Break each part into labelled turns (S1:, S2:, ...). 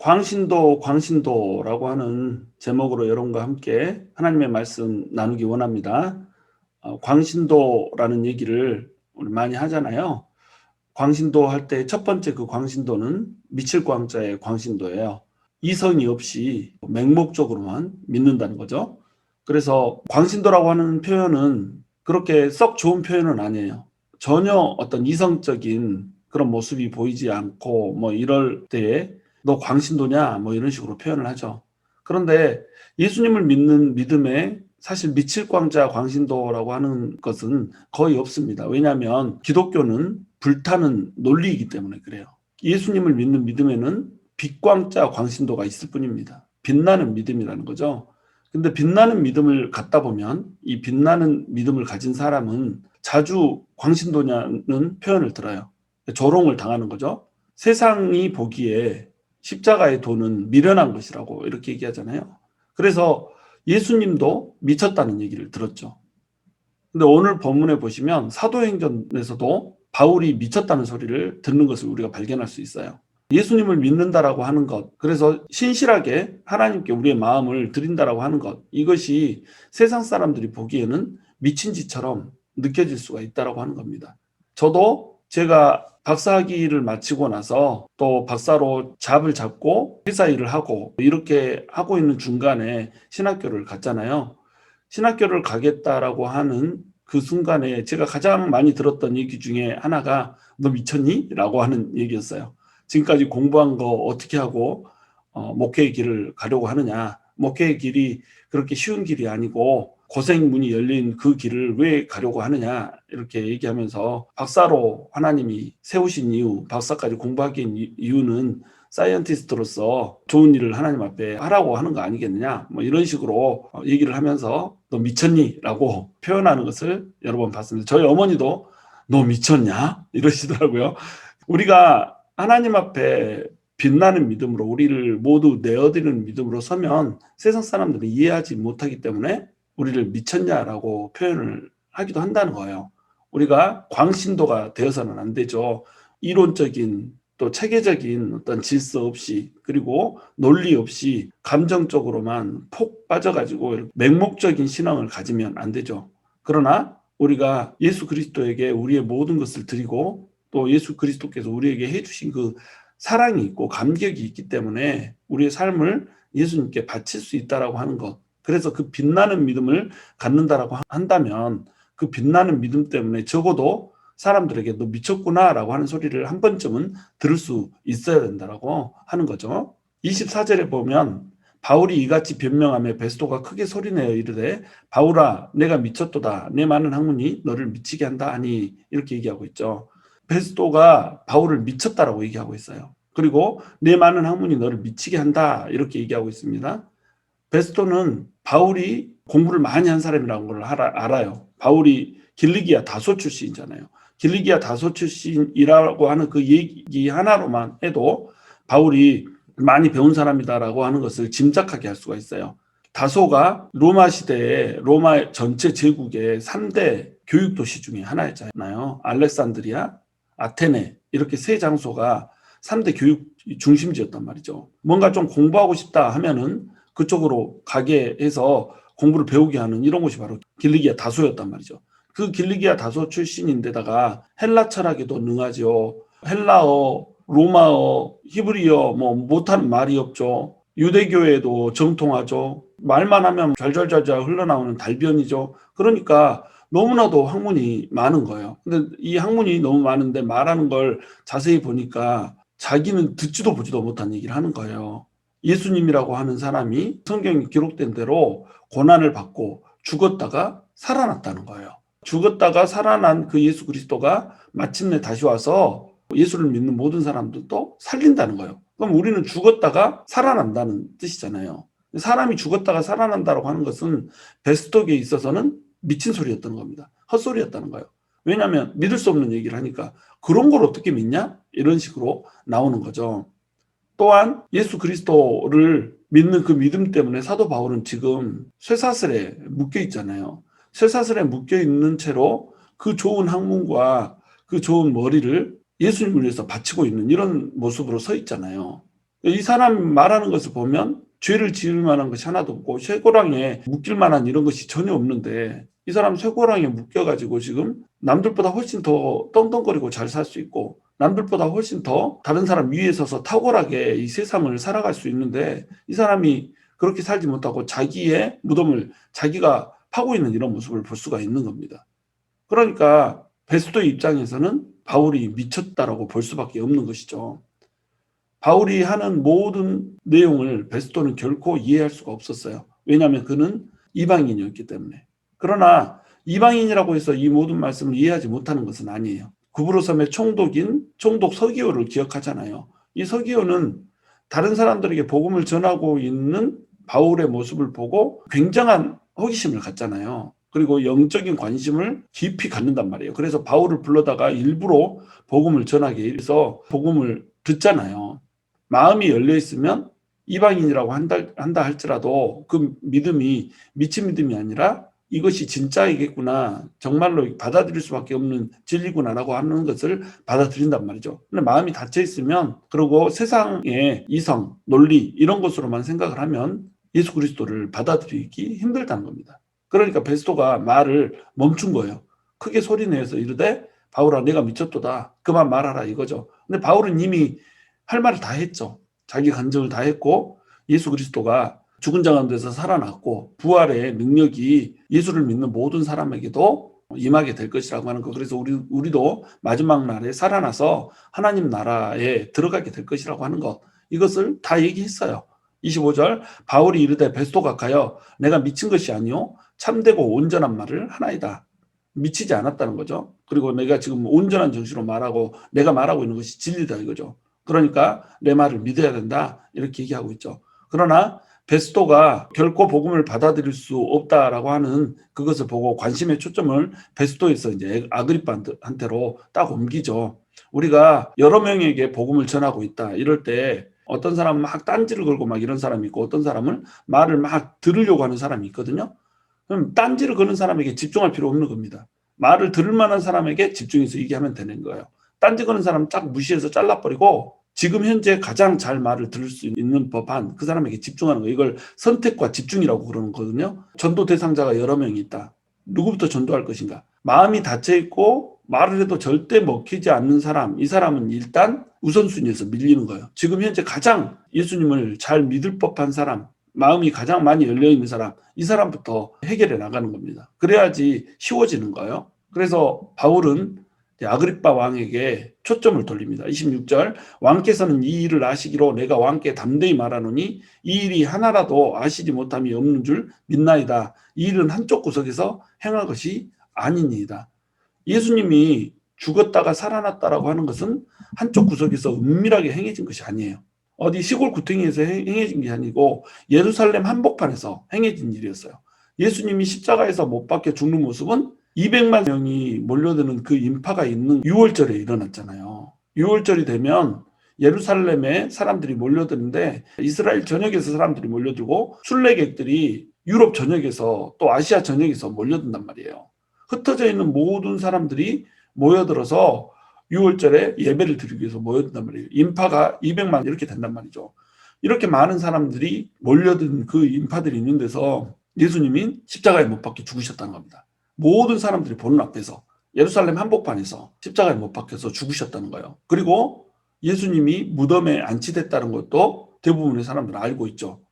S1: 광신도라고 하는 제목으로 여러분과 함께 하나님의 말씀 나누기 원합니다. 광신도라는 얘기를 우리 많이 하잖아요. 광신도 할 때 첫 번째 그 광신도는 미칠 광자의 광신도예요. 이성이 없이 맹목적으로만 믿는다는 거죠. 그래서 광신도라고 하는 표현은 그렇게 썩 좋은 표현은 아니에요. 전혀 어떤 이성적인 그런 모습이 보이지 않고 뭐 이럴 때에 너 광신도냐 뭐 이런 식으로 표현을 하죠. 그런데 예수님을 믿는 믿음에 사실 미칠 광자 광신도라고 하는 것은 거의 없습니다. 왜냐하면 기독교는 불타는 논리이기 때문에 그래요. 예수님을 믿는 믿음에는 빛광자 광신도가 있을 뿐입니다. 빛나는 믿음이라는 거죠. 근데 빛나는 믿음을 갖다 보면 이 빛나는 믿음을 가진 사람은 자주 광신도냐는 표현을 들어요. 조롱을 당하는 거죠. 세상이 보기에 십자가의 도는 미련한 것이라고 이렇게 얘기하잖아요. 그래서 예수님도 미쳤다는 얘기를 들었죠. 근데 오늘 본문에 보시면 사도행전에서도 바울이 미쳤다는 소리를 듣는 것을 우리가 발견할 수 있어요. 예수님을 믿는다라고 하는 것, 그래서 신실하게 하나님께 우리의 마음을 드린다라고 하는 것, 이것이 세상 사람들이 보기에는 미친 짓처럼 느껴질 수가 있다라고 하는 겁니다. 저도 제가 박사학위를 마치고 나서 또 박사로 잡을 잡고 회사 일을 하고 이렇게 하고 있는 중간에 신학교를 갔잖아요. 신학교를 가겠다라고 하는 그 순간에 제가 가장 많이 들었던 얘기 중에 하나가 너 미쳤니? 라고 하는 얘기였어요. 지금까지 공부한 거 어떻게 하고 목회의 길을 가려고 하느냐. 목회의 길이 그렇게 쉬운 길이 아니고 고생문이 열린 그 길을 왜 가려고 하느냐 이렇게 얘기하면서 박사로 하나님이 세우신 이유, 박사까지 공부하기 이유는 사이언티스트로서 좋은 일을 하나님 앞에 하라고 하는 거 아니겠느냐 뭐 이런 식으로 얘기를 하면서 너 미쳤니? 라고 표현하는 것을 여러 번 봤습니다. 저희 어머니도 너 미쳤냐? 이러시더라고요. 우리가 하나님 앞에 빛나는 믿음으로 우리를 모두 내어드리는 믿음으로 서면 세상 사람들이 이해하지 못하기 때문에 우리를 미쳤냐라고 표현을 하기도 한다는 거예요. 우리가 광신도가 되어서는 안 되죠. 이론적인 또 체계적인 어떤 질서 없이 그리고 논리 없이 감정적으로만 폭 빠져가지고 맹목적인 신앙을 가지면 안 되죠. 그러나 우리가 예수 그리스도에게 우리의 모든 것을 드리고 또 예수 그리스도께서 우리에게 해주신 그 사랑이 있고 감격이 있기 때문에 우리의 삶을 예수님께 바칠 수 있다라고 하는 것. 그래서 그 빛나는 믿음을 갖는다라고 한다면 그 빛나는 믿음 때문에 적어도 사람들에게 너 미쳤구나라고 하는 소리를 한 번쯤은 들을 수 있어야 된다라고 하는 거죠. 24절에 보면 바울이 이같이 변명하며 베스도가 크게 소리내어 이르되 바울아 내가 미쳤도다 내 많은 학문이 너를 미치게 한다 하니 이렇게 얘기하고 있죠. 베스도가 바울을 미쳤다라고 얘기하고 있어요. 그리고 내 많은 학문이 너를 미치게 한다 이렇게 얘기하고 있습니다. 베스도는 바울이 공부를 많이 한 사람이라는 걸 알아요. 바울이 길리기아 다소 출신이잖아요. 길리기아 다소 출신이라고 하는 그 얘기 하나로만 해도 바울이 많이 배운 사람이다라고 하는 것을 짐작하게 할 수가 있어요. 다소가 로마 시대에 로마 전체 제국의 3대 교육 도시 중에 하나였잖아요. 알렉산드리아, 아테네 이렇게 세 장소가 3대 교육 중심지였단 말이죠. 뭔가 좀 공부하고 싶다 하면은 그쪽으로 가게 해서 공부를 배우게 하는 이런 곳이 바로 길리기아 다소였단 말이죠. 그 길리기아 다소 출신인데다가 헬라 철학에도 능하죠. 헬라어, 로마어, 히브리어 뭐 못하는 말이 없죠. 유대교에도 정통하죠. 말만 하면 잘잘잘잘 흘러나오는 달변이죠. 그러니까 너무나도 학문이 많은 거예요. 근데 이 학문이 너무 많은데 말하는 걸 자세히 보니까 자기는 듣지도 보지도 못한 얘기를 하는 거예요. 예수님이라고 하는 사람이 성경에 기록된 대로 고난을 받고 죽었다가 살아났다는 거예요. 죽었다가 살아난 그 예수 그리스도가 마침내 다시 와서 예수를 믿는 모든 사람들도 살린다는 거예요. 그럼 우리는 죽었다가 살아난다는 뜻이잖아요. 사람이 죽었다가 살아난다고 하는 것은 베스토에게 있어서는 미친 소리였던 겁니다. 헛소리였다는 거예요. 왜냐하면 믿을 수 없는 얘기를 하니까 그런 걸 어떻게 믿냐? 이런 식으로 나오는 거죠. 또한 예수 그리스도를 믿는 그 믿음 때문에 사도 바울은 지금 쇠사슬에 묶여 있잖아요. 쇠사슬에 묶여 있는 채로 그 좋은 학문과 그 좋은 머리를 예수님을 위해서 바치고 있는 이런 모습으로 서 있잖아요. 이 사람 말하는 것을 보면 죄를 지을 만한 것이 하나도 없고 쇠고랑에 묶일 만한 이런 것이 전혀 없는데, 이 사람 쇠고랑에 묶여가지고 지금 남들보다 훨씬 더 떵떵거리고 잘 살 수 있고, 남들보다 훨씬 더 다른 사람 위에 서서 탁월하게 이 세상을 살아갈 수 있는데, 이 사람이 그렇게 살지 못하고 자기의 무덤을 자기가 파고 있는 이런 모습을 볼 수가 있는 겁니다. 그러니까 베스도의 입장에서는 바울이 미쳤다라고 볼 수밖에 없는 것이죠. 바울이 하는 모든 내용을 베스도는 결코 이해할 수가 없었어요. 왜냐하면 그는 이방인이었기 때문에. 그러나 이방인이라고 해서 이 모든 말씀을 이해하지 못하는 것은 아니에요. 구브로섬의 총독인 총독 서기오를 기억하잖아요. 이 서기오는 다른 사람들에게 복음을 전하고 있는 바울의 모습을 보고 굉장한 호기심을 갖잖아요. 그리고 영적인 관심을 깊이 갖는단 말이에요. 그래서 바울을 불러다가 일부러 복음을 전하게 해서 복음을 듣잖아요. 마음이 열려 있으면 이방인이라고 한다 할지라도 그 믿음이 미친 믿음이 아니라 이것이 진짜이겠구나, 정말로 받아들일 수밖에 없는 진리구나라고 하는 것을 받아들인단 말이죠. 근데 마음이 닫혀 있으면, 그리고 세상의 이성, 논리 이런 것으로만 생각을 하면 예수 그리스도를 받아들이기 힘들다는 겁니다. 그러니까 베스도가 말을 멈춘 거예요. 크게 소리내서 이르되 바울아 내가 미쳤도다, 그만 말하라 이거죠. 근데 바울은 이미 할 말을 다 했죠. 자기 간증을 다 했고, 예수 그리스도가 죽은 자 가운데서 살아났고 부활의 능력이 예수를 믿는 모든 사람에게도 임하게 될 것이라고 하는 거. 그래서 우리도 마지막 날에 살아나서 하나님 나라에 들어가게 될 것이라고 하는 것, 이것을 다 얘기했어요. 25절 바울이 이르되 베스도가 가여 내가 미친 것이 아니요 참되고 온전한 말을 하나이다. 미치지 않았다는 거죠. 그리고 내가 지금 온전한 정신으로 말하고 내가 말하고 있는 것이 진리다 이거죠. 그러니까 내 말을 믿어야 된다 이렇게 얘기하고 있죠. 그러나 베스도가 결코 복음을 받아들일 수 없다라고 하는 그것을 보고 관심의 초점을 베스도에서 이제 아그리빠한테로 딱 옮기죠. 우리가 여러 명에게 복음을 전하고 있다 이럴 때 어떤 사람은 막 딴지를 걸고 막 이런 사람이 있고, 어떤 사람은 말을 막 들으려고 하는 사람이 있거든요. 그럼 딴지를 거는 사람에게 집중할 필요 없는 겁니다. 말을 들을 만한 사람에게 집중해서 얘기하면 되는 거예요. 딴지 거는 사람 딱 무시해서 잘라버리고 지금 현재 가장 잘 말을 들을 수 있는 법한 그 사람에게 집중하는 거예요. 이걸 선택과 집중이라고 그러는 거거든요. 전도 대상자가 여러 명이 있다. 누구부터 전도할 것인가? 마음이 닫혀있고 말을 해도 절대 먹히지 않는 사람, 이 사람은 일단 우선순위에서 밀리는 거예요. 지금 현재 가장 예수님을 잘 믿을 법한 사람, 마음이 가장 많이 열려있는 사람, 이 사람부터 해결해 나가는 겁니다. 그래야지 쉬워지는 거예요. 그래서 바울은 아그리빠 왕에게 초점을 돌립니다. 26절 왕께서는 이 일을 아시기로 내가 왕께 담대히 말하노니 이 일이 하나라도 아시지 못함이 없는 줄 믿나이다. 이 일은 한쪽 구석에서 행할 것이 아니니이다. 예수님이 죽었다가 살아났다라고 하는 것은 한쪽 구석에서 은밀하게 행해진 것이 아니에요. 어디 시골 구덩이에서 행해진 게 아니고 예루살렘 한복판에서 행해진 일이었어요. 예수님이 십자가에서 못 박혀 죽는 모습은 200만 명이 몰려드는 그 인파가 있는 6월절에 일어났잖아요. 6월절이 되면 예루살렘에 사람들이 몰려드는데 이스라엘 전역에서 사람들이 몰려들고 순례객들이 유럽 전역에서 또 아시아 전역에서 몰려든단 말이에요. 흩어져 있는 모든 사람들이 모여들어서 6월절에 예배를 드리기 위해서 모여든단 말이에요. 인파가 200만 이렇게 된단 말이죠. 이렇게 많은 사람들이 몰려든 그 인파들이 있는 데서 예수님이 십자가에 못 박혀 죽으셨다는 겁니다. 모든 사람들이 보는 앞에서 예루살렘 한복판에서 십자가에 못 박혀서 죽으셨다는 거예요. 그리고 예수님이 무덤에 안치됐다는 것도 대부분의 사람들은 알고 있죠.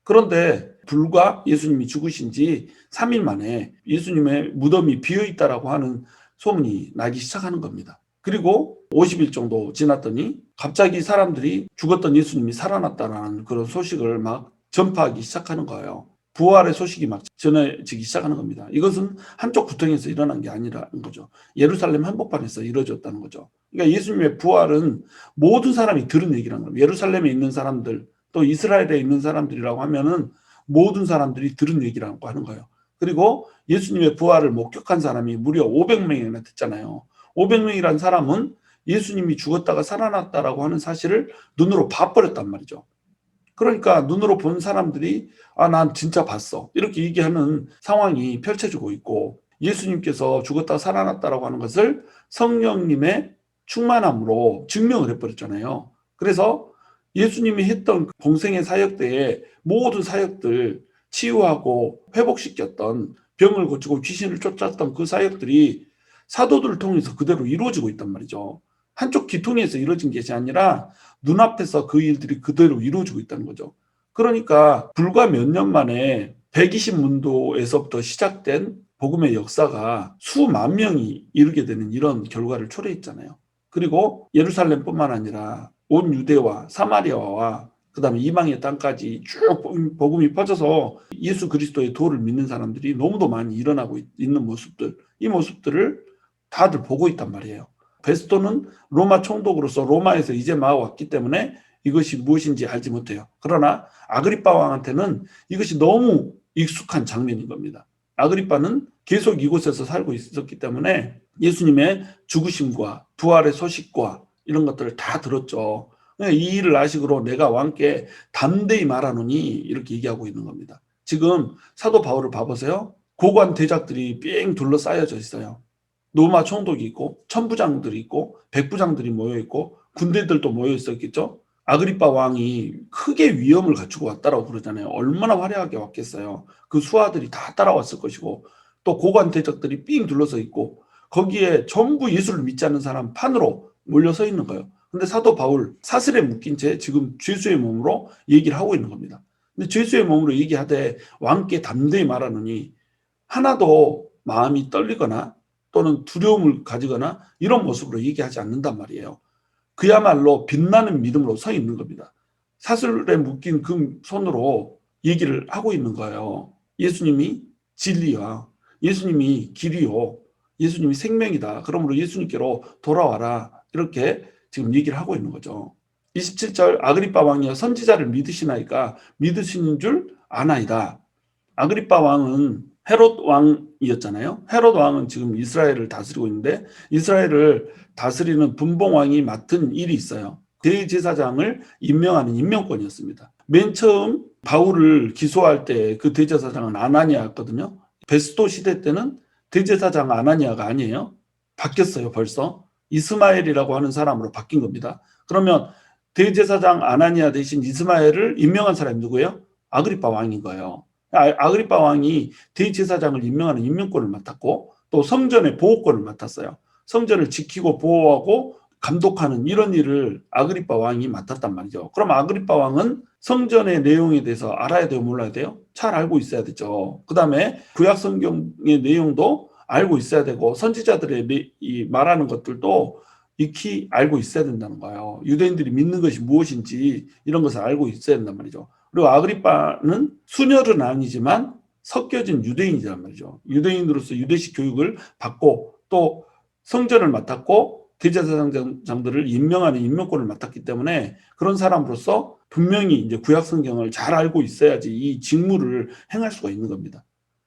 S1: 그런데 불과 예수님이 죽으신 지 3일 만에 예수님의 무덤이 비어있다라고 하는 소문이 나기 시작하는 겁니다. 그리고 50일 정도 지났더니 갑자기 사람들이 죽었던 예수님이 살아났다는 그런 소식을 막 전파하기 시작하는 거예요. 부활의 소식이 막 전해지기 시작하는 겁니다. 이것은 한쪽 구덩이에서 일어난 게 아니라는 거죠. 예루살렘 한복판에서 이루어졌다는 거죠. 그러니까 예수님의 부활은 모든 사람이 들은 얘기라는 거예요. 예루살렘에 있는 사람들, 또 이스라엘에 있는 사람들이라고 하면은 모든 사람들이 들은 얘기라고 하는 거예요. 그리고 예수님의 부활을 목격한 사람이 무려 500명이나 됐잖아요. 500명이란 사람은 예수님이 죽었다가 살아났다라고 하는 사실을 눈으로 봐버렸단 말이죠. 그러니까 눈으로 본 사람들이 난 진짜 봤어 이렇게 얘기하는 상황이 펼쳐지고 있고, 예수님께서 죽었다가 살아났다라고 하는 것을 성령님의 충만함으로 증명을 해버렸잖아요. 그래서 예수님이 했던 그 공생의 사역 때에 모든 사역들 치유하고 회복시켰던, 병을 고치고 귀신을 쫓았던 그 사역들이 사도들을 통해서 그대로 이루어지고 있단 말이죠. 한쪽 귀퉁이에서 이루어진 것이 아니라 눈앞에서 그 일들이 그대로 이루어지고 있다는 거죠. 그러니까 불과 몇 년 만에 120문도에서부터 시작된 복음의 역사가 수만 명이 이르게 되는 이런 결과를 초래했잖아요. 그리고 예루살렘뿐만 아니라 온 유대와 사마리아와 그다음에 이방의 땅까지 쭉 복음이 퍼져서 예수 그리스도의 도를 믿는 사람들이 너무도 많이 일어나고 있는 모습들, 이 모습들을 다들 보고 있단 말이에요. 베스토는 로마 총독으로서 로마에서 이제 막 왔기 때문에 이것이 무엇인지 알지 못해요. 그러나 아그리빠 왕한테는 이것이 너무 익숙한 장면인 겁니다. 아그리빠는 계속 이곳에서 살고 있었기 때문에 예수님의 죽으심과 부활의 소식과 이런 것들을 다 들었죠. 이 일을 아시기로 내가 왕께 담대히 말하노니 이렇게 얘기하고 있는 겁니다. 지금 사도 바울을 봐보세요. 고관 대작들이 삥 둘러싸여져 있어요. 로마 총독이 있고 천부장들이 있고 백부장들이 모여있고 군대들도 모여있었겠죠. 아그리빠 왕이 크게 위엄을 갖추고 왔다라고 그러잖아요. 얼마나 화려하게 왔겠어요. 그 수하들이 다 따라왔을 것이고 또 고관 대적들이 삥 둘러서 있고 거기에 전부 예수를 믿지 않는 사람 판으로 몰려서 있는 거예요. 근데 사도 바울 사슬에 묶인 채 지금 죄수의 몸으로 얘기를 하고 있는 겁니다. 근데 죄수의 몸으로 얘기하되 왕께 담대히 말하노니 하나도 마음이 떨리거나 또는 두려움을 가지거나 이런 모습으로 얘기하지 않는단 말이에요. 그야말로 빛나는 믿음으로 서 있는 겁니다. 사슬에 묶인 그 손으로 얘기를 하고 있는 거예요. 예수님이 진리야. 예수님이 길이요. 예수님이 생명이다. 그러므로 예수님께로 돌아와라. 이렇게 지금 얘기를 하고 있는 거죠. 27절 아그리빠 왕이여 선지자를 믿으시나이까 믿으시는 줄 아나이다. 아그리빠 왕은 헤롯 왕이었잖아요. 헤롯 왕은 지금 이스라엘을 다스리고 있는데 이스라엘을 다스리는 분봉왕이 맡은 일이 있어요. 대제사장을 임명하는 임명권이었습니다. 맨 처음 바울을 기소할 때 그 대제사장은 아나니아였거든요. 베스토 시대 때는 대제사장 아나니아가 아니에요. 바뀌었어요. 벌써 이스마엘이라고 하는 사람으로 바뀐 겁니다. 그러면 대제사장 아나니아 대신 이스마엘을 임명한 사람이 누구예요? 아그리빠 왕인 거예요. 아그리빠 왕이 대제사장을 임명하는 임명권을 맡았고 또 성전의 보호권을 맡았어요. 성전을 지키고 보호하고 감독하는 이런 일을 아그리빠 왕이 맡았단 말이죠. 그럼 아그리빠 왕은 성전의 내용에 대해서 알아야 돼요, 몰라야 돼요? 잘 알고 있어야 되죠. 그 다음에 구약 성경의 내용도 알고 있어야 되고 선지자들의 이 말하는 것들도 익히 알고 있어야 된다는 거예요. 유대인들이 믿는 것이 무엇인지 이런 것을 알고 있어야 된단 말이죠. 그리고 아그리빠는 순혈은 아니지만 섞여진 유대인이란 말이죠. 유대인으로서 유대식 교육을 받고 또 성전을 맡았고 대제사장들을 임명하는 임명권을 맡았기 때문에 그런 사람으로서 분명히 이제 구약 성경을 잘 알고 있어야지 이 직무를 행할 수가 있는 겁니다.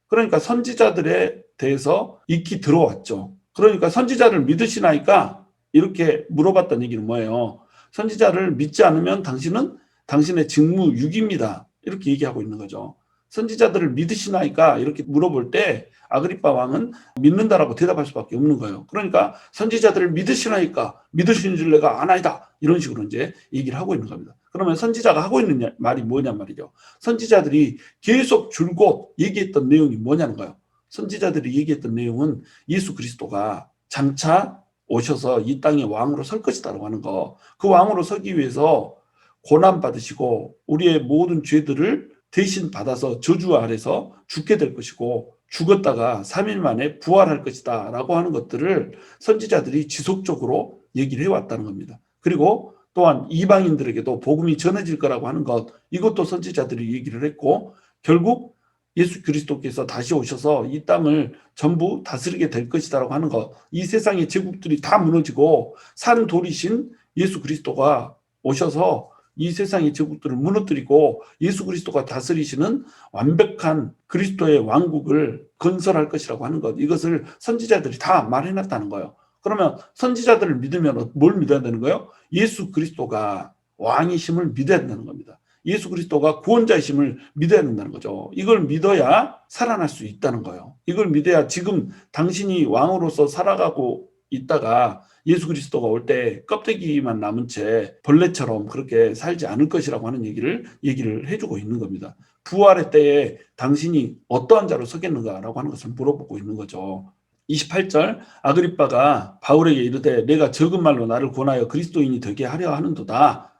S1: 그러니까 선지자들에 대해서 익히 들어왔죠. 그러니까 선지자를 믿으시나이까 이렇게 물어봤던 얘기는 뭐예요? 선지자를 믿지 않으면 당신은 당신의 직무 유기입니다. 이렇게 얘기하고 있는 거죠. 선지자들을 믿으시나이까 이렇게 물어볼 때 아그리빠 왕은 믿는다라고 대답할 수밖에 없는 거예요. 그러니까 선지자들을 믿으시나이까 믿으시는 줄 내가 아나이다. 이런 식으로 이제 얘기를 하고 있는 겁니다. 그러면 선지자가 하고 있는 말이 뭐냐 말이죠. 선지자들이 계속 줄곧 얘기했던 내용이 뭐냐는 거예요. 선지자들이 얘기했던 내용은 예수 그리스도가 장차 오셔서 이 땅의 왕으로 설 것이다라고 하는 거. 그 왕으로 서기 위해서 고난 받으시고 우리의 모든 죄들을 대신 받아서 저주 아래서 죽게 될 것이고 죽었다가 3일 만에 부활할 것이다 라고 하는 것들을 선지자들이 지속적으로 얘기를 해왔다는 겁니다. 그리고 또한 이방인들에게도 복음이 전해질 거라고 하는 것, 이것도 선지자들이 얘기를 했고 결국 예수 그리스도께서 다시 오셔서 이 땅을 전부 다스리게 될 것이다라고 하는 것, 이 세상의 제국들이 다 무너지고 산 돌이신 예수 그리스도가 오셔서 이 세상의 제국들을 무너뜨리고 예수 그리스도가 다스리시는 완벽한 그리스도의 왕국을 건설할 것이라고 하는 것, 이것을 선지자들이 다 말해놨다는 거예요. 그러면 선지자들을 믿으면 뭘 믿어야 되는 거예요? 예수 그리스도가 왕이심을 믿어야 된다는 겁니다. 예수 그리스도가 구원자이심을 믿어야 된다는 거죠. 이걸 믿어야 살아날 수 있다는 거예요. 이걸 믿어야 지금 당신이 왕으로서 살아가고 있다가 예수 그리스도가 올 때 껍데기만 남은 채 벌레처럼 그렇게 살지 않을 것이라고 하는 얘기를 해주고 있는 겁니다. 부활의 때에 당신이 어떠한 자로 서겠는가라고 하는 것을 물어보고 있는 거죠. 28절 아그리빠가 바울에게 이르되 내가 적은 말로 나를 권하여 그리스도인이 되게 하려 하는도다.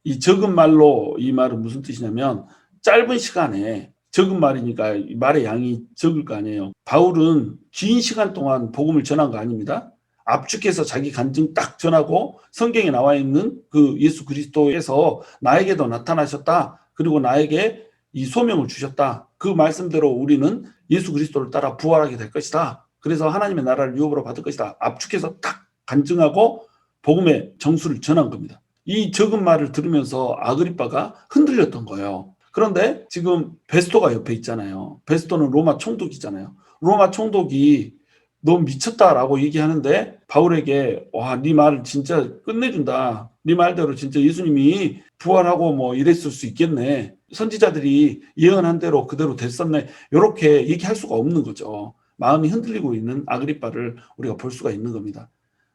S1: 이 적은 말로, 이 말은 무슨 뜻이냐면 짧은 시간에, 적은 말이니까 말의 양이 적을 거 아니에요. 바울은 긴 시간 동안 복음을 전한 거 아닙니다. 압축해서 자기 간증 딱 전하고 성경에 나와 있는 그 예수 그리스도에서 나에게도 나타나셨다. 그리고 나에게 이 소명을 주셨다. 그 말씀대로 우리는 예수 그리스도를 따라 부활하게 될 것이다. 그래서 하나님의 나라를 유업으로 받을 것이다. 압축해서 딱 간증하고 복음의 정수를 전한 겁니다. 이 적은 말을 들으면서 아그리빠가 흔들렸던 거예요. 그런데 지금 베스토가 옆에 있잖아요. 베스토는 로마 총독이잖아요. 로마 총독이 너 미쳤다라고 얘기하는데 바울에게 와, 네 말을 진짜 끝내준다. 네 말대로 진짜 예수님이 부활하고 뭐 이랬을 수 있겠네. 선지자들이 예언한 대로 그대로 됐었네. 이렇게 얘기할 수가 없는 거죠. 마음이 흔들리고 있는 아그리빠를 우리가 볼 수가 있는 겁니다.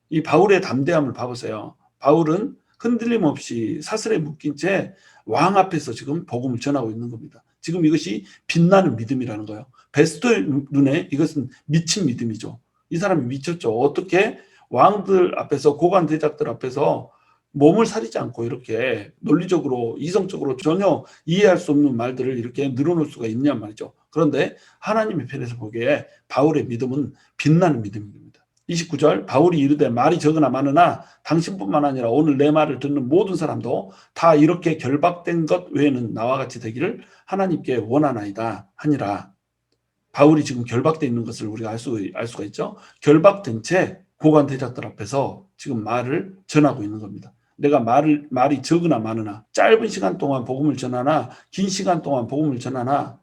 S1: 이 바울의 담대함을 봐보세요. 바울은 흔들림 없이 사슬에 묶인 채 왕 앞에서 지금 복음을 전하고 있는 겁니다. 지금 이것이 빛나는 믿음이라는 거예요. 베스토의 눈에 이것은 미친 믿음이죠. 이 사람이 미쳤죠. 어떻게 왕들 앞에서, 고관 대작들 앞에서 몸을 사리지 않고 이렇게 논리적으로, 이성적으로 전혀 이해할 수 없는 말들을 이렇게 늘어놓을 수가 있냐 말이죠. 그런데 하나님의 편에서 보기에 바울의 믿음은 빛나는 믿음입니다. 29절 바울이 이르되 말이 적으나 많으나 당신뿐만 아니라 오늘 내 말을 듣는 모든 사람도 다 이렇게 결박된 것 외에는 나와 같이 되기를 하나님께 원하나이다 하니라. 바울이 지금 결박되어 있는 것을 우리가 알 수가 있죠. 결박된 채 고관 대작들 앞에서 지금 말을 전하고 있는 겁니다. 내가 말이 적으나 많으나, 짧은 시간 동안 복음을 전하나 긴 시간 동안 복음을 전하나,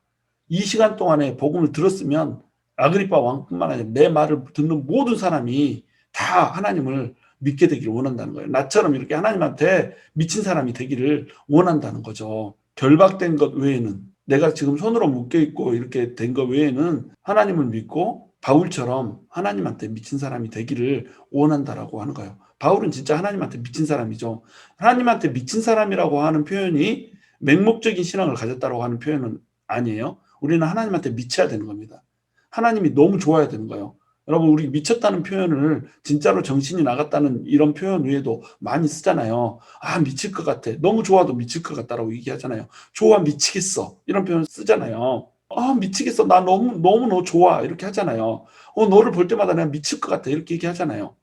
S1: 이 시간 동안에 복음을 들었으면 아그리빠 왕뿐만 아니라 내 말을 듣는 모든 사람이 다 하나님을 믿게 되기를 원한다는 거예요. 나처럼 이렇게 하나님한테 미친 사람이 되기를 원한다는 거죠. 결박된 것 외에는, 내가 지금 손으로 묶여있고 이렇게 된 것 외에는 하나님을 믿고 바울처럼 하나님한테 미친 사람이 되기를 원한다라고 하는 거예요. 바울은 진짜 하나님한테 미친 사람이죠. 하나님한테 미친 사람이라고 하는 표현이 맹목적인 신앙을 가졌다고 하는 표현은 아니에요. 우리는 하나님한테 미쳐야 되는 겁니다. 하나님이 너무 좋아야 되는 거예요. 여러분, 우리 미쳤다는 표현을 진짜로 정신이 나갔다는 이런 표현 외에도 많이 쓰잖아요. 아, 미칠 것 같아. 너무 좋아도 미칠 것 같다라고 얘기하잖아요. 좋아, 미치겠어. 이런 표현 쓰잖아요. 아, 미치겠어. 나 너무 너 좋아. 이렇게 하잖아요. 너를 볼 때마다 내가 미칠 것 같아. 이렇게 얘기하잖아요.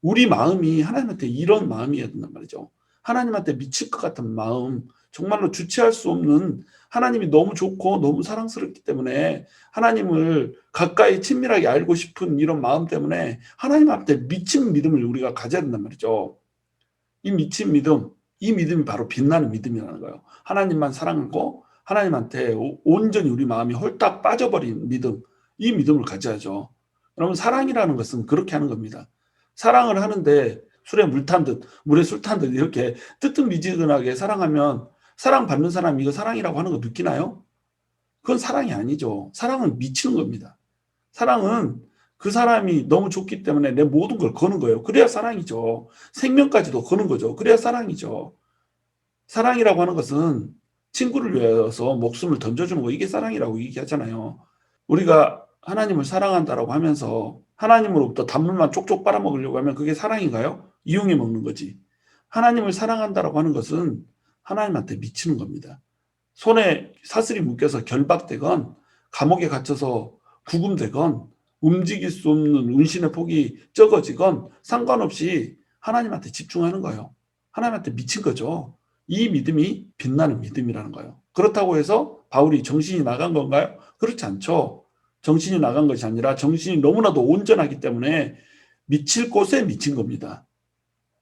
S1: 우리 마음이 하나님한테 이런 마음이어야 된단 말이죠. 하나님한테 미칠 것 같은 마음, 정말로 주체할 수 없는, 하나님이 너무 좋고 너무 사랑스럽기 때문에 하나님을 가까이 친밀하게 알고 싶은 이런 마음 때문에 하나님한테 미친 믿음을 우리가 가져야 된단 말이죠. 이 미친 믿음, 이 믿음이 바로 빛나는 믿음이라는 거예요. 하나님만 사랑하고 하나님한테 온전히 우리 마음이 홀딱 빠져버린 믿음, 이 믿음을 가져야죠. 여러분, 사랑이라는 것은 그렇게 하는 겁니다. 사랑을 하는데 술에 물 탄 듯, 물에 술 탄 듯 이렇게 뜨뜻미지근하게 사랑하면 사랑받는 사람이 이거 사랑이라고 하는 거 느끼나요? 그건 사랑이 아니죠. 사랑은 미치는 겁니다. 사랑은 그 사람이 너무 좋기 때문에 내 모든 걸 거는 거예요. 그래야 사랑이죠. 생명까지도 거는 거죠. 그래야 사랑이죠. 사랑이라고 하는 것은 친구를 위해서 목숨을 던져주는 거, 이게 사랑이라고 얘기하잖아요. 우리가 하나님을 사랑한다라고 하면서 하나님으로부터 단물만 쪽쪽 빨아먹으려고 하면 그게 사랑인가요? 이용해 먹는 거지. 하나님을 사랑한다라고 하는 것은 하나님한테 미치는 겁니다. 손에 사슬이 묶여서 결박되건 감옥에 갇혀서 구금되건 움직일 수 없는 운신의 폭이 적어지건 상관없이 하나님한테 집중하는 거예요. 하나님한테 미친 거죠. 이 믿음이 빛나는 믿음이라는 거예요. 그렇다고 해서 바울이 정신이 나간 건가요? 그렇지 않죠. 정신이 나간 것이 아니라 정신이 너무나도 온전하기 때문에 미칠 곳에 미친 겁니다.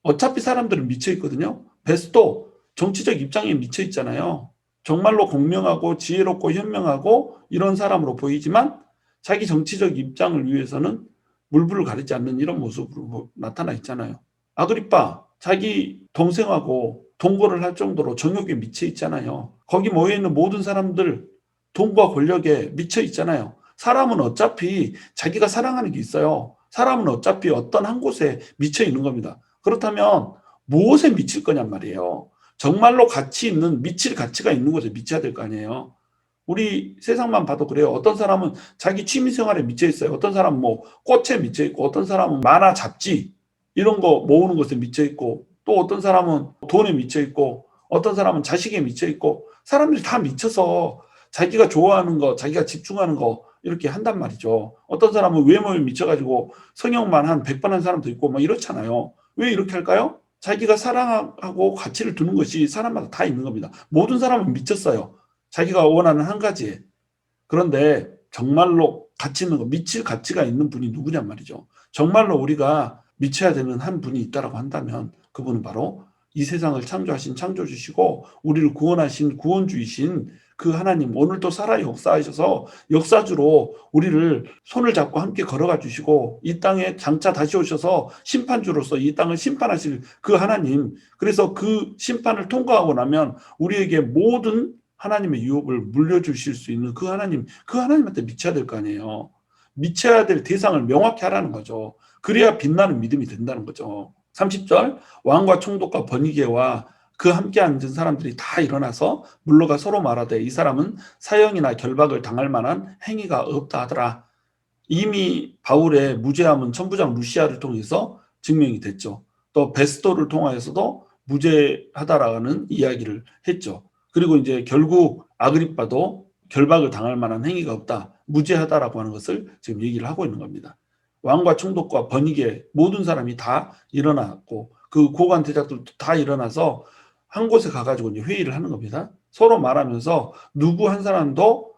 S1: 어차피 사람들은 미쳐 있거든요. 베스도 정치적 입장에 미쳐 있잖아요. 정말로 공명하고 지혜롭고 현명하고 이런 사람으로 보이지만 자기 정치적 입장을 위해서는 물불을 가리지 않는 이런 모습으로 나타나 있잖아요. 아그리빠, 자기 동생하고 동거를 할 정도로 정욕에 미쳐 있잖아요. 거기 모여있는 모든 사람들 돈과 권력에 미쳐 있잖아요. 사람은 어차피 자기가 사랑하는 게 있어요. 사람은 어차피 어떤 한 곳에 미쳐 있는 겁니다. 그렇다면 무엇에 미칠 거냔 말이에요. 정말로 가치 있는, 미칠 가치가 있는 곳에 미쳐야 될 거 아니에요. 우리 세상만 봐도 그래요. 어떤 사람은 자기 취미 생활에 미쳐 있어요. 어떤 사람은 뭐 꽃에 미쳐 있고, 어떤 사람은 만화, 잡지 이런 거 모으는 것에 미쳐 있고, 또 어떤 사람은 돈에 미쳐 있고, 어떤 사람은 자식에 미쳐 있고, 사람들이 다 미쳐서 자기가 좋아하는 거, 자기가 집중하는 거 이렇게 한단 말이죠. 어떤 사람은 외모에 미쳐가지고 성형만 한 100번 한 사람도 있고 막 이렇잖아요. 왜 이렇게 할까요? 자기가 사랑하고 가치를 두는 것이 사람마다 다 있는 겁니다. 모든 사람은 미쳤어요. 자기가 원하는 한 가지에. 그런데 정말로 가치 있는 거, 미칠 가치가 있는 분이 누구냔 말이죠. 정말로 우리가 미쳐야 되는 한 분이 있다라고 한다면 그분은 바로 이 세상을 창조하신 창조주시고 우리를 구원하신 구원주이신 그 하나님, 오늘도 살아 역사하셔서 역사주로 우리를 손을 잡고 함께 걸어가 주시고 이 땅에 장차 다시 오셔서 심판주로서 이 땅을 심판하실 그 하나님, 그래서 그 심판을 통과하고 나면 우리에게 모든 하나님의 유업을 물려주실 수 있는 그 하나님, 그 하나님한테 미쳐야 될 거 아니에요. 미쳐야 될 대상을 명확히 하라는 거죠. 그래야 빛나는 믿음이 된다는 거죠. 30절, 왕과 총독과 번이게와 그 함께 앉은 사람들이 다 일어나서 물러가 서로 말하되 이 사람은 사형이나 결박을 당할 만한 행위가 없다 하더라. 이미 바울의 무죄함은 천부장 루시아를 통해서 증명이 됐죠. 또 베스토를 통하여서도 무죄하다라는 이야기를 했죠. 그리고 이제 결국 아그리빠도 결박을 당할 만한 행위가 없다, 무죄하다라고 하는 것을 지금 얘기를 하고 있는 겁니다. 왕과 총독과 번이게 모든 사람이 다 일어났고 그 고관 대작들도 다 일어나서 한 곳에 가가지고 이제 회의를 하는 겁니다. 서로 말하면서 누구 한 사람도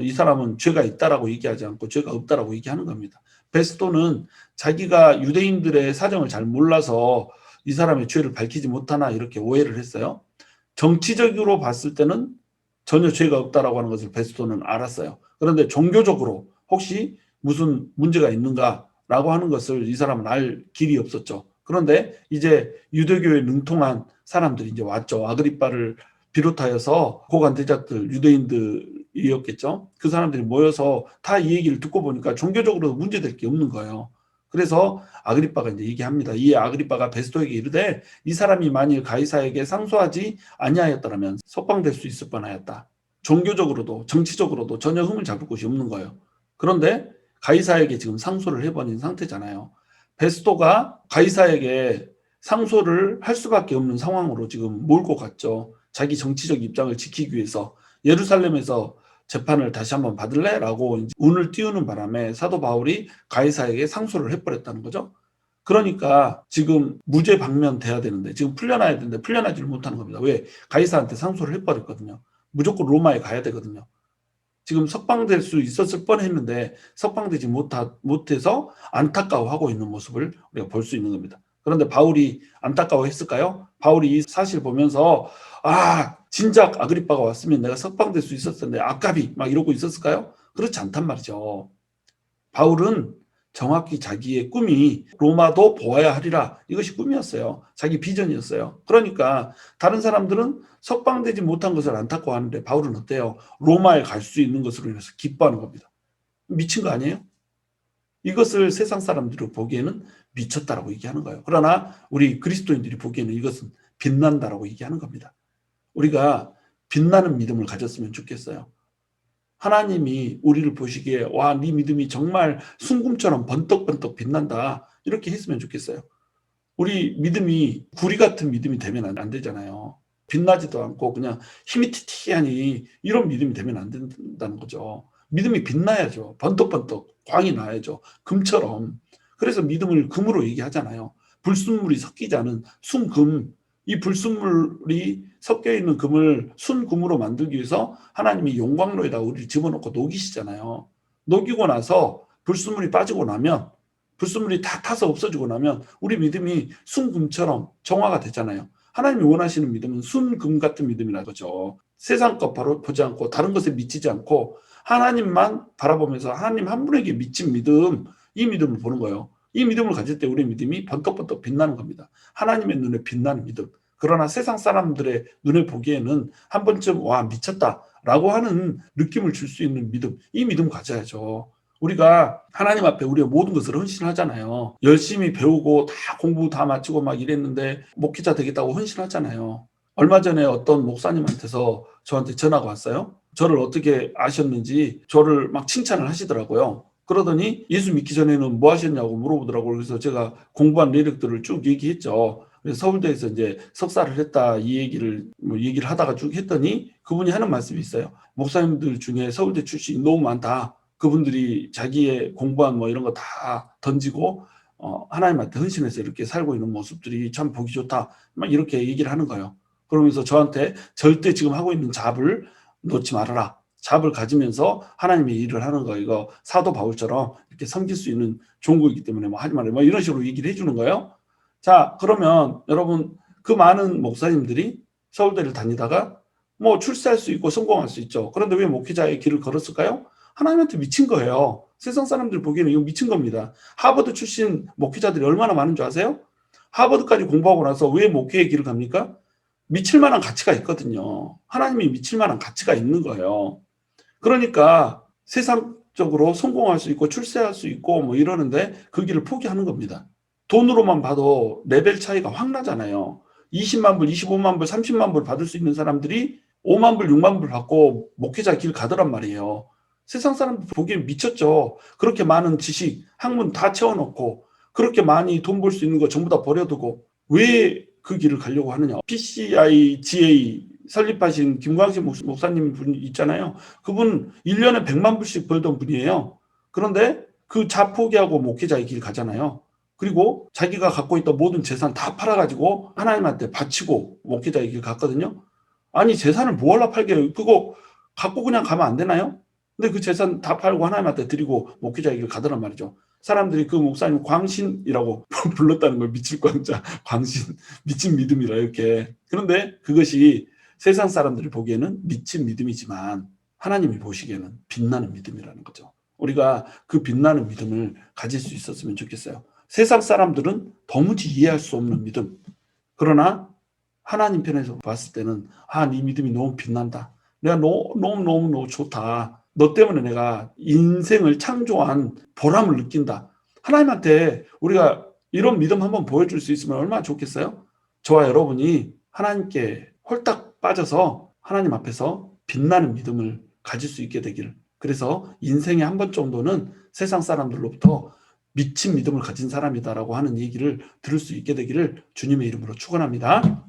S1: 이 사람은 죄가 있다라고 얘기하지 않고 죄가 없다라고 얘기하는 겁니다. 베스토는 자기가 유대인들의 사정을 잘 몰라서 이 사람의 죄를 밝히지 못하나 이렇게 오해를 했어요. 정치적으로 봤을 때는 전혀 죄가 없다라고 하는 것을 베스토는 알았어요. 그런데 종교적으로 혹시 무슨 문제가 있는가라고 하는 것을 이 사람은 알 길이 없었죠. 그런데 이제 유대교에 능통한 사람들이 이제 왔죠. 아그리빠를 비롯하여서 고관 대작들, 유대인들이었겠죠. 그 사람들이 모여서 다 이 얘기를 듣고 보니까 종교적으로 문제될 게 없는 거예요. 그래서 아그리빠가 이제 얘기합니다. 이 아그리빠가 베스토에게 이르되 이 사람이 만일 가이사에게 상소하지 아니하였더라면 석방될 수 있을 뻔하였다. 종교적으로도 정치적으로도 전혀 흠을 잡을 곳이 없는 거예요. 그런데 가이사에게 지금 상소를 해버린 상태잖아요. 베스토가 가이사에게 상소를 할 수밖에 없는 상황으로 지금 몰고 갔죠. 자기 정치적 입장을 지키기 위해서 예루살렘에서 재판을 다시 한번 받을래? 라고 이제 운을 띄우는 바람에 사도 바울이 가이사에게 상소를 해버렸다는 거죠. 그러니까 지금 무죄 방면돼야 되는데 지금 풀려나야 되는데 풀려나지를 못하는 겁니다. 왜? 가이사한테 상소를 해버렸거든요. 무조건 로마에 가야 되거든요. 지금 석방될 수 있었을 뻔했는데 석방되지 못해서 안타까워하고 있는 모습을 우리가 볼 수 있는 겁니다. 그런데 바울이 안타까워했을까요? 바울이 이 사실 보면서 진작 아그리빠가 왔으면 내가 석방될 수 있었을 텐데 아깝이 막 이러고 있었을까요? 그렇지 않단 말이죠. 바울은 정확히 자기의 꿈이 로마도 보아야 하리라, 이것이 꿈이었어요. 자기 비전이었어요. 그러니까 다른 사람들은 석방되지 못한 것을 안타까워하는데 바울은 어때요? 로마에 갈 수 있는 것으로 인해서 기뻐하는 겁니다. 미친 거 아니에요? 이것을 세상 사람들이 보기에는 미쳤다라고 얘기하는 거예요. 그러나 우리 그리스도인들이 보기에는 이것은 빛난다라고 얘기하는 겁니다. 우리가 빛나는 믿음을 가졌으면 좋겠어요. 하나님이 우리를 보시기에 와, 네 믿음이 정말 순금처럼 번떡번떡 빛난다, 이렇게 했으면 좋겠어요. 우리 믿음이 구리 같은 믿음이 되면 안 되잖아요. 빛나지도 않고 그냥 힘이 티티하니 이런 믿음이 되면 안 된다는 거죠. 믿음이 빛나야죠. 번떡번떡 광이 나야죠. 금처럼. 그래서 믿음을 금으로 얘기하잖아요. 불순물이 섞이지 않은 순금, 이 불순물이 섞여 있는 금을 순금으로 만들기 위해서 하나님이 용광로에다 우리를 집어넣고 녹이시잖아요. 녹이고 나서 불순물이 빠지고 나면, 불순물이 다 타서 없어지고 나면 우리 믿음이 순금처럼 정화가 되잖아요. 하나님이 원하시는 믿음은 순금 같은 믿음이라는 거죠. 세상 것 바로 보지 않고 다른 것에 미치지 않고 하나님만 바라보면서 하나님 한 분에게 미친 믿음, 이 믿음을 보는 거예요. 이 믿음을 가질 때 우리 믿음이 번떡번떡 빛나는 겁니다. 하나님의 눈에 빛나는 믿음. 그러나 세상 사람들의 눈에 보기에는 한 번쯤 와, 미쳤다라고 하는 느낌을 줄 수 있는 믿음, 이 믿음 가져야죠. 우리가 하나님 앞에 우리의 모든 것을 헌신하잖아요. 열심히 배우고 다 공부 다 마치고 막 이랬는데 목회자 되겠다고 헌신하잖아요. 얼마 전에 어떤 목사님한테서 저한테 전화가 왔어요. 저를 어떻게 아셨는지 저를 막 칭찬을 하시더라고요. 그러더니 예수 믿기 전에는 뭐 하셨냐고 물어보더라고요. 그래서 제가 공부한 내력들을 쭉 얘기했죠. 그래서 서울대에서 이제 석사를 했다 이 얘기를 하다가 쭉 했더니 그분이 하는 말씀이 있어요. 목사님들 중에 서울대 출신이 너무 많다. 그분들이 자기의 공부한 뭐 이런 거 다 던지고 하나님한테 헌신해서 이렇게 살고 있는 모습들이 참 보기 좋다. 막 이렇게 얘기를 하는 거예요. 그러면서 저한테 절대 지금 하고 있는 잡을 놓지 말아라. 잡을 가지면서 하나님의 일을 하는 거 이거 사도 바울처럼 이렇게 섬길 수 있는 좋은 거이기 때문에 뭐 하지 말아요. 뭐 이런 식으로 얘기를 해주는 거예요. 자, 그러면 여러분 그 많은 목사님들이 서울대를 다니다가 뭐 출세할 수 있고 성공할 수 있죠. 그런데 왜 목회자의 길을 걸었을까요? 하나님한테 미친 거예요. 세상 사람들 보기에는 이거 미친 겁니다. 하버드 출신 목회자들이 얼마나 많은 줄 아세요? 하버드까지 공부하고 나서 왜 목회의 길을 갑니까? 미칠 만한 가치가 있거든요. 하나님이 미칠 만한 가치가 있는 거예요. 그러니까 세상적으로 성공할 수 있고 출세할 수 있고 뭐 이러는데 그 길을 포기하는 겁니다. 돈으로만 봐도 레벨 차이가 확 나잖아요. 20만 불, 25만 불, 30만 불 받을 수 있는 사람들이 5만 불, 6만 불 받고 목회자 길 가더란 말이에요. 세상 사람들 보기엔 미쳤죠. 그렇게 많은 지식, 학문 다 채워놓고 그렇게 많이 돈 벌 수 있는 거 전부 다 버려두고 왜 그 길을 가려고 하느냐. PCIGA 설립하신 김광식 목사님 분 있잖아요. 그분 1년에 100만 불씩 벌던 분이에요. 그런데 그 자 포기하고 목회자의 길 가잖아요. 그리고 자기가 갖고 있던 모든 재산 다 팔아가지고 하나님한테 바치고 목회자의 길 갔거든요. 아니 재산을 뭐하러 팔게요. 그거 갖고 그냥 가면 안 되나요? 근데 그 재산 다 팔고 하나님한테 드리고 목회자의 길 가더란 말이죠. 사람들이 그 목사님 광신이라고 불렀다는 걸 미칠 광자, 광신, 미친 믿음이라 이렇게. 그런데 그것이 세상 사람들이 보기에는 미친 믿음이지만 하나님이 보시기에는 빛나는 믿음이라는 거죠. 우리가 그 빛나는 믿음을 가질 수 있었으면 좋겠어요. 세상 사람들은 도무지 이해할 수 없는 믿음. 그러나 하나님 편에서 봤을 때는 네 믿음이 너무 빛난다. 내가 너무 좋다. 너 때문에 내가 인생을 창조한 보람을 느낀다. 하나님한테 우리가 이런 믿음 한번 보여줄 수 있으면 얼마나 좋겠어요? 저와 여러분이 하나님께 홀딱 빠져서 하나님 앞에서 빛나는 믿음을 가질 수 있게 되기를. 그래서 인생에 한 번 정도는 세상 사람들로부터 미친 믿음을 가진 사람이다라고 하는 얘기를 들을 수 있게 되기를 주님의 이름으로 축원합니다.